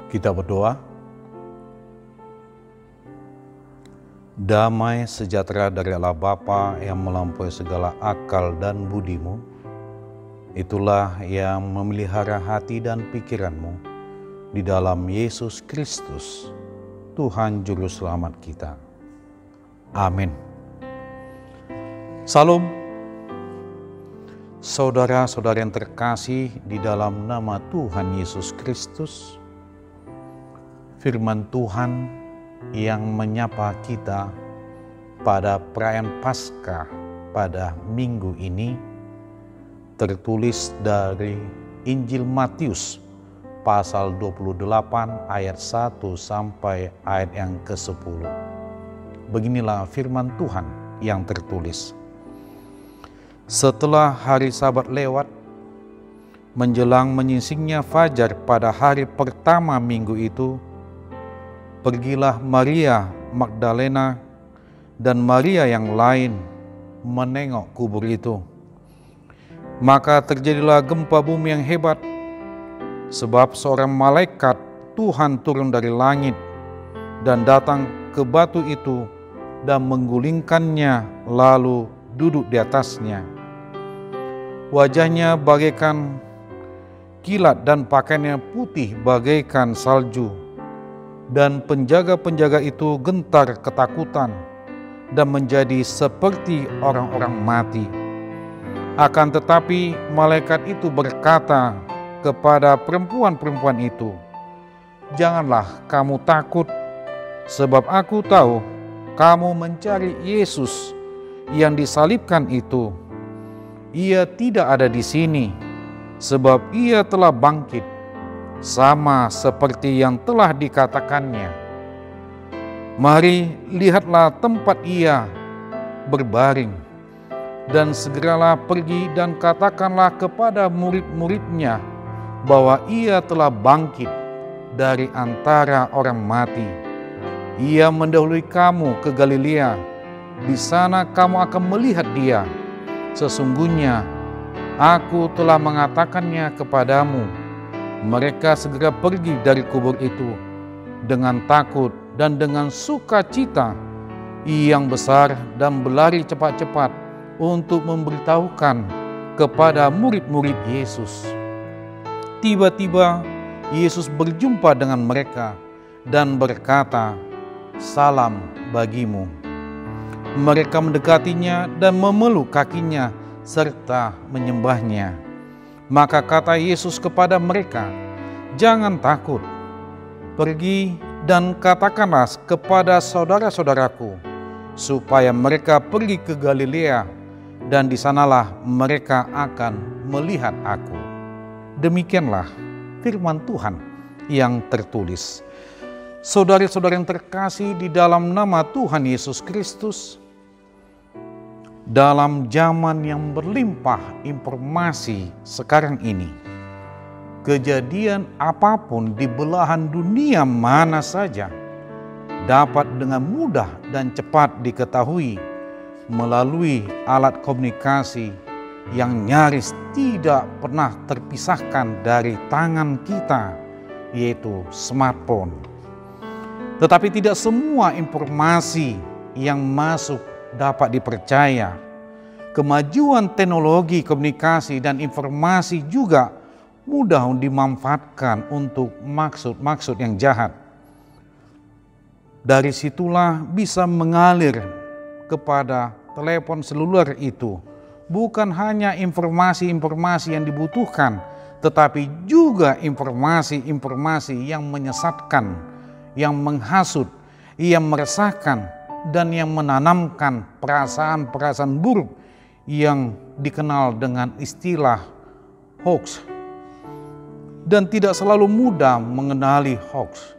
Kita berdoa. Damai sejahtera dari Allah Bapa yang melampaui segala akal dan budimu, itulah yang memelihara hati dan pikiranmu di dalam Yesus Kristus, Tuhan Juru Selamat kita. Amin. Salam, saudara-saudara yang terkasih di dalam nama Tuhan Yesus Kristus. Firman Tuhan yang menyapa kita pada perayaan Paskah pada minggu ini tertulis dari Injil Matius pasal 28 ayat 1 sampai ayat yang ke-10. Beginilah firman Tuhan yang tertulis. Setelah hari Sabat lewat, menjelang menyingsingnya fajar pada hari pertama minggu itu, pergilah Maria Magdalena dan Maria yang lain menengok kubur itu. Maka terjadilah gempa bumi yang hebat, sebab seorang malaikat Tuhan turun dari langit dan datang ke batu itu dan menggulingkannya lalu duduk di atasnya. Wajahnya bagaikan kilat dan pakaiannya putih bagaikan salju. Dan penjaga-penjaga itu gentar ketakutan dan menjadi seperti orang-orang mati. Akan tetapi malaikat itu berkata kepada perempuan-perempuan itu, "Janganlah kamu takut, sebab aku tahu kamu mencari Yesus yang disalibkan itu. Ia tidak ada di sini, sebab ia telah bangkit, sama seperti yang telah dikatakannya. Mari lihatlah tempat ia berbaring, dan segeralah pergi dan katakanlah kepada murid-muridnya bahwa ia telah bangkit dari antara orang mati. Ia mendahului kamu ke Galilea, di sana kamu akan melihat dia. Sesungguhnya aku telah mengatakannya kepadamu." Mereka segera pergi dari kubur itu dengan takut dan dengan sukacita yang besar dan berlari cepat-cepat untuk memberitahukan kepada murid-murid Yesus. Tiba-tiba Yesus berjumpa dengan mereka dan berkata, "Salam bagimu." Mereka mendekatinya dan memeluk kakinya serta menyembahnya. Maka kata Yesus kepada mereka, "Jangan takut. Pergi dan katakanlah kepada saudara-saudaraku, supaya mereka pergi ke Galilea, dan di sanalah mereka akan melihat aku." Demikianlah firman Tuhan yang tertulis. Saudara-saudara yang terkasih di dalam nama Tuhan Yesus Kristus, dalam zaman yang berlimpah informasi sekarang ini, kejadian apapun di belahan dunia mana saja dapat dengan mudah dan cepat diketahui melalui alat komunikasi yang nyaris tidak pernah terpisahkan dari tangan kita, yaitu smartphone. Tetapi tidak semua informasi yang masuk dapat dipercaya. Kemajuan teknologi komunikasi dan informasi juga mudah dimanfaatkan untuk maksud-maksud yang jahat. Dari situlah bisa mengalir kepada telepon seluler itu bukan hanya informasi-informasi yang dibutuhkan, tetapi juga informasi-informasi yang menyesatkan, yang menghasut, yang meresahkan, dan yang menanamkan perasaan-perasaan buruk yang dikenal dengan istilah hoax. Dan tidak selalu mudah mengenali hoax,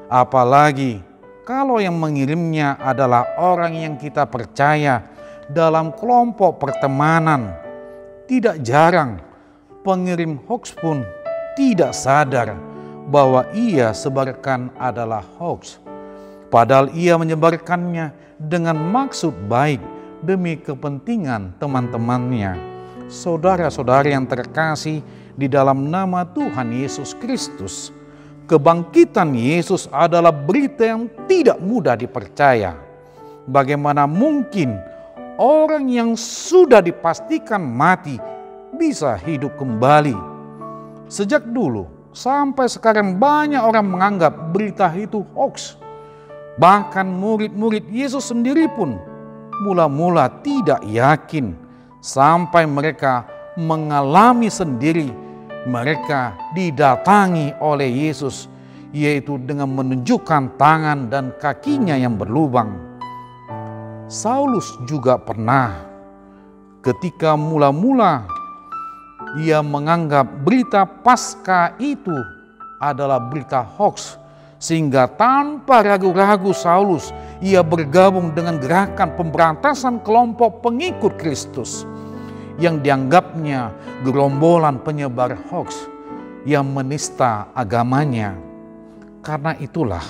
apalagi kalau yang mengirimnya adalah orang yang kita percaya dalam kelompok pertemanan. Tidak jarang pengirim hoax pun tidak sadar bahwa ia sebarkan adalah hoax. Padahal ia menyebarkannya dengan maksud baik demi kepentingan teman-temannya. Saudara-saudara yang terkasih di dalam nama Tuhan Yesus Kristus, Kebangkitan Yesus adalah berita yang tidak mudah dipercaya. Bagaimana mungkin orang yang sudah dipastikan mati bisa hidup kembali? Sejak dulu sampai sekarang banyak orang menganggap berita itu hoax. Bahkan murid-murid Yesus sendiri pun mula-mula tidak yakin sampai mereka mengalami sendiri. Mereka didatangi oleh Yesus, yaitu dengan menunjukkan tangan dan kakinya yang berlubang. Saulus juga pernah, ketika mula-mula ia menganggap berita Paskah itu adalah berita hoax, sehingga tanpa ragu-ragu Saulus ia bergabung dengan gerakan pemberantasan kelompok pengikut Kristus yang dianggapnya gerombolan penyebar hoax yang menista agamanya. Karena itulah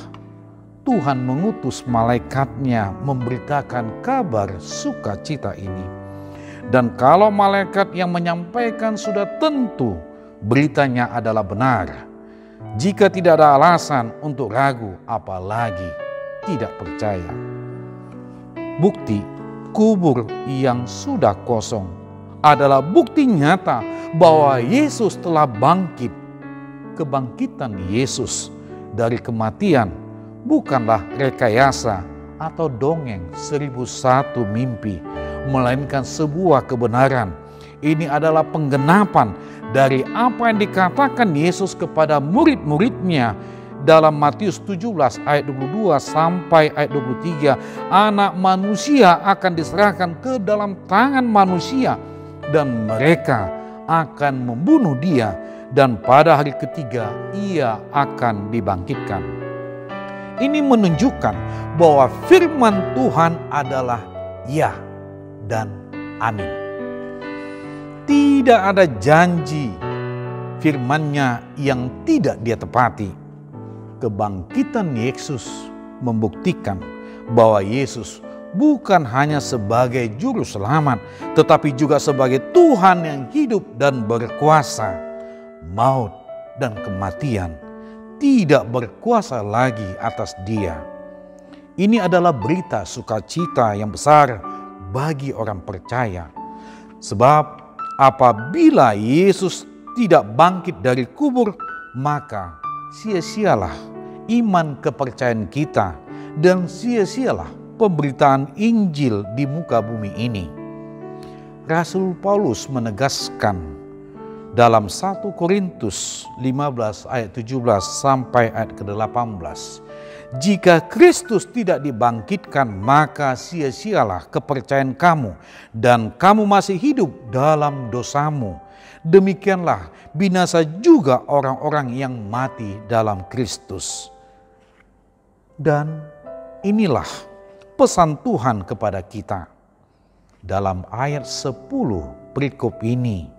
Tuhan mengutus malaikatnya memberitakan kabar sukacita ini. Dan kalau malaikat yang menyampaikan sudah tentu beritanya adalah benar. Jika tidak ada alasan untuk ragu, apalagi tidak percaya. Bukti kubur yang sudah kosong adalah bukti nyata bahwa Yesus telah bangkit. Kebangkitan Yesus dari kematian bukanlah rekayasa atau dongeng 1001 mimpi, melainkan sebuah kebenaran. Ini adalah penggenapan dari apa yang dikatakan Yesus kepada murid-muridnya dalam Matius 17 ayat 22 sampai ayat 23. Anak manusia akan diserahkan ke dalam tangan manusia, dan mereka akan membunuh dia, dan pada hari ketiga ia akan dibangkitkan. Ini menunjukkan bahwa firman Tuhan adalah ya dan amin. Tidak ada janji firman-Nya yang tidak dia tepati. Kebangkitan Yesus membuktikan bahwa Yesus bukan hanya sebagai juru selamat, tetapi juga sebagai Tuhan yang hidup dan berkuasa. Maut dan kematian tidak berkuasa lagi atas dia. Ini adalah berita sukacita yang besar bagi orang percaya. Sebab apabila Yesus tidak bangkit dari kubur, maka sia-sialah iman kepercayaan kita dan sia-sialah pemberitaan Injil di muka bumi ini. Rasul Paulus menegaskan dalam 1 Korintus 15 ayat 17 sampai ayat ke-18. Jika Kristus tidak dibangkitkan, maka sia-sialah kepercayaan kamu dan kamu masih hidup dalam dosamu. Demikianlah binasa juga orang-orang yang mati dalam Kristus. Dan inilah pesan Tuhan kepada kita dalam ayat 10 perikop ini.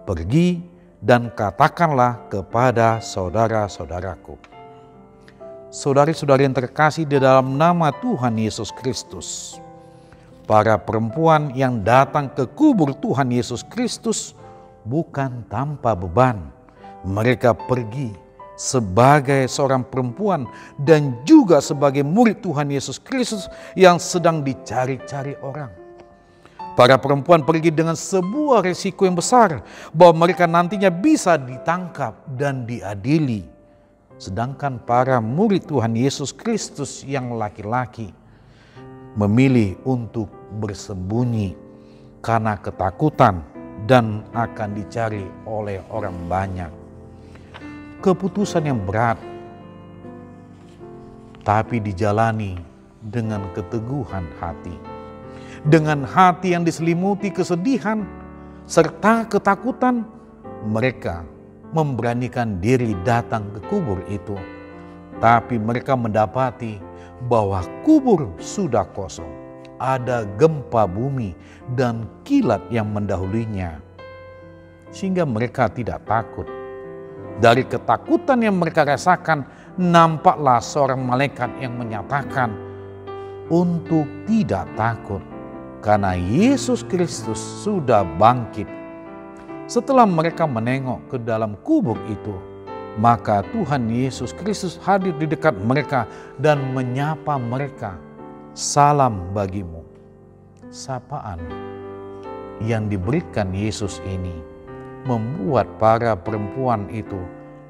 Pergi dan katakanlah kepada saudara-saudaraku. Saudari-saudari yang terkasih di dalam nama Tuhan Yesus Kristus, para perempuan yang datang ke kubur Tuhan Yesus Kristus bukan tanpa beban. Mereka pergi sebagai seorang perempuan dan juga sebagai murid Tuhan Yesus Kristus yang sedang dicari-cari orang. Para perempuan pergi dengan sebuah resiko yang besar bahwa mereka nantinya bisa ditangkap dan diadili. Sedangkan para murid Tuhan Yesus Kristus yang laki-laki memilih untuk bersembunyi karena ketakutan dan akan dicari oleh orang banyak. Keputusan yang berat, tapi dijalani dengan keteguhan hati. Dengan hati yang diselimuti kesedihan serta ketakutan, mereka memberanikan diri datang ke kubur itu. Tapi mereka mendapati bahwa kubur sudah kosong. Ada gempa bumi dan kilat yang mendahulinya. Sehingga mereka tidak takut. Dari ketakutan yang mereka rasakan, nampaklah seorang malaikat yang menyatakan untuk tidak takut, karena Yesus Kristus sudah bangkit. Setelah mereka menengok ke dalam kubur itu, Maka Tuhan Yesus Kristus hadir di dekat mereka dan menyapa mereka. Salam bagimu. Sapaan yang diberikan Yesus ini membuat para perempuan itu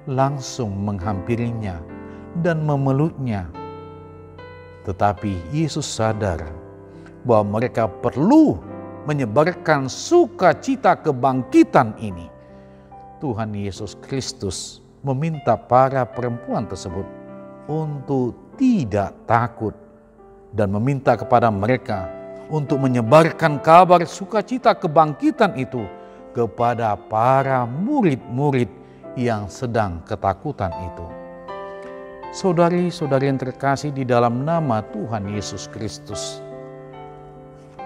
langsung menghampirinya dan memeluknya. Tetapi Yesus sadar bahwa mereka perlu menyebarkan sukacita kebangkitan ini. Tuhan Yesus Kristus meminta para perempuan tersebut untuk tidak takut dan meminta kepada mereka untuk menyebarkan kabar sukacita kebangkitan itu kepada para murid-murid yang sedang ketakutan itu. Saudari-saudari yang terkasih di dalam nama Tuhan Yesus Kristus,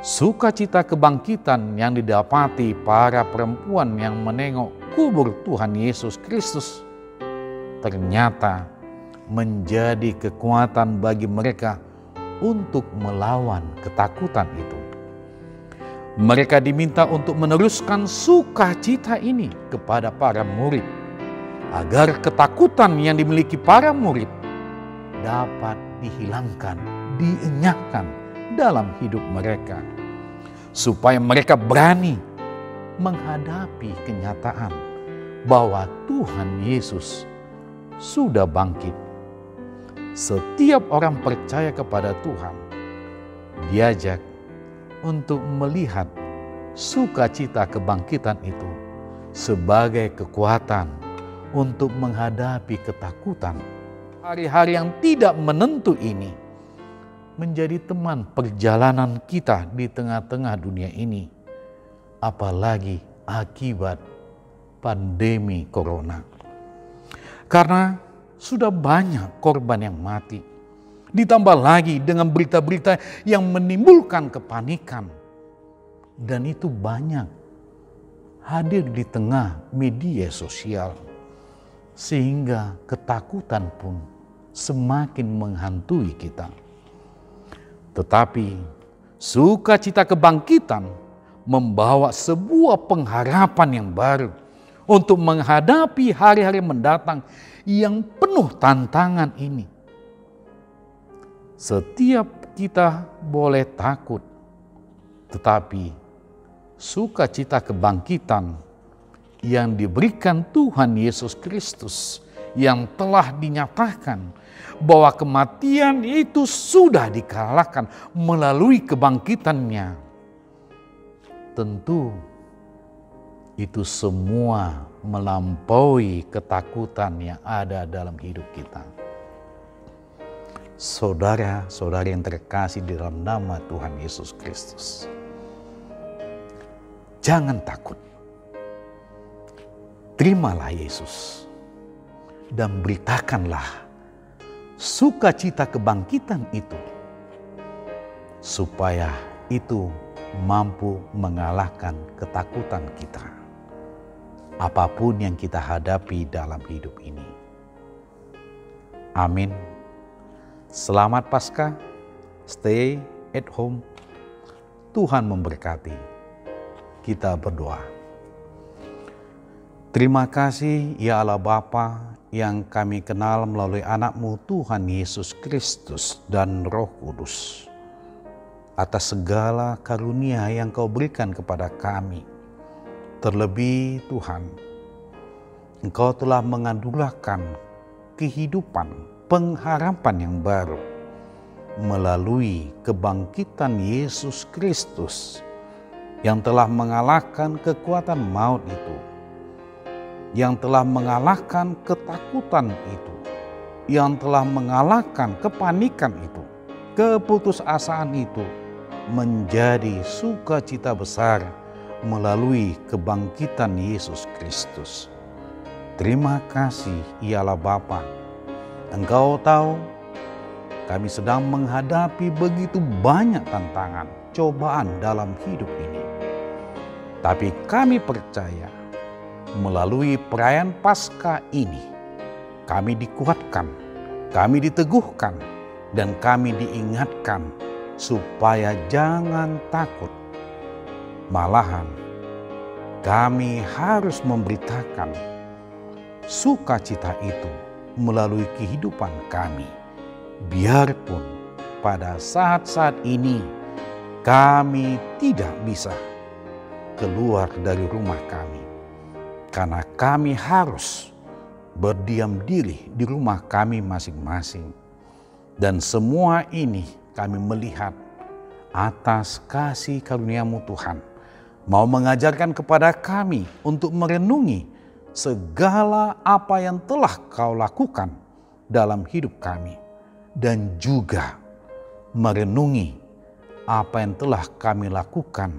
sukacita kebangkitan yang didapati para perempuan yang menengok kubur Tuhan Yesus Kristus ternyata menjadi kekuatan bagi mereka untuk melawan ketakutan itu. Mereka diminta untuk meneruskan sukacita ini kepada para murid, agar ketakutan yang dimiliki para murid dapat dihilangkan, dienyahkan dalam hidup mereka, supaya mereka berani menghadapi kenyataan bahwa Tuhan Yesus sudah bangkit. Setiap orang percaya kepada Tuhan diajak untuk melihat sukacita kebangkitan itu sebagai kekuatan untuk menghadapi ketakutan. Hari-hari yang tidak menentu ini menjadi teman perjalanan kita di tengah-tengah dunia ini, apalagi akibat pandemi corona. Karena sudah banyak korban yang mati, ditambah lagi dengan berita-berita yang menimbulkan kepanikan, dan itu banyak hadir di tengah media sosial, sehingga ketakutan pun semakin menghantui kita. Tetapi sukacita kebangkitan membawa sebuah pengharapan yang baru untuk menghadapi hari-hari mendatang yang penuh tantangan ini. Setiap kita boleh takut, tetapi sukacita kebangkitan yang diberikan Tuhan Yesus Kristus yang telah dinyatakan bahwa kematian itu sudah dikalahkan melalui kebangkitannya. Tentu itu semua melampaui ketakutan yang ada dalam hidup kita. Saudara-saudari yang terkasih di dalam nama Tuhan Yesus Kristus, jangan takut. Terimalah Yesus dan beritakanlah sukacita kebangkitan itu, supaya itu mampu mengalahkan ketakutan kita, apapun yang kita hadapi dalam hidup ini. Amin. Selamat Paskah, stay at home. Tuhan memberkati. Kita berdoa. Terima kasih ya Allah Bapa yang kami kenal melalui anak-Mu Tuhan Yesus Kristus dan Roh Kudus, atas segala karunia yang Kau berikan kepada kami. Terlebih Tuhan, Engkau telah menganugerahkan kehidupan, pengharapan yang baru melalui kebangkitan Yesus Kristus yang telah mengalahkan kekuatan maut itu, yang telah mengalahkan ketakutan itu, yang telah mengalahkan kepanikan itu, keputusasaan itu, menjadi sukacita besar melalui kebangkitan Yesus Kristus. Terima kasih ya Allah Bapa. Engkau tahu kami sedang menghadapi begitu banyak tantangan, cobaan dalam hidup ini. Tapi kami percaya melalui perayaan Paskah ini kami dikuatkan, kami diteguhkan, dan kami diingatkan supaya jangan takut. Malahan kami harus memberitakan sukacita itu melalui kehidupan kami. Biarpun pada saat-saat ini kami tidak bisa keluar dari rumah kami, karena kami harus berdiam diri di rumah kami masing-masing. Dan semua ini kami melihat atas kasih karunia-Mu Tuhan, mau mengajarkan kepada kami untuk merenungi segala apa yang telah Kau lakukan dalam hidup kami, dan juga merenungi apa yang telah kami lakukan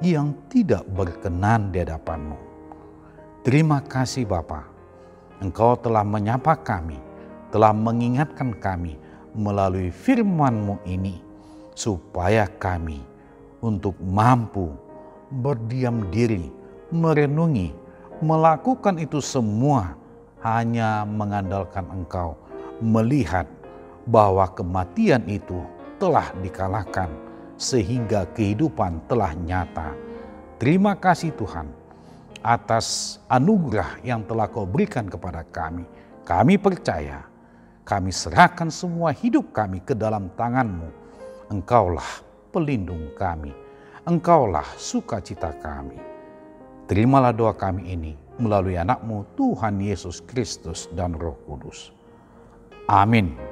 yang tidak berkenan di hadapan-Mu. Terima kasih Bapa, Engkau telah menyapa kami, telah mengingatkan kami melalui firman-Mu ini, supaya kami untuk mampu berdiam diri, merenungi, melakukan itu semua hanya mengandalkan Engkau, melihat bahwa kematian itu telah dikalahkan sehingga kehidupan telah nyata. Terima kasih Tuhan atas anugerah yang telah Kau berikan kepada kami. Kami percaya, kami serahkan semua hidup kami ke dalam tangan-Mu. Engkaulah pelindung kami, Engkaulah sukacita kami. Terimalah doa kami ini melalui anak-Mu Tuhan Yesus Kristus dan Roh Kudus. Amin.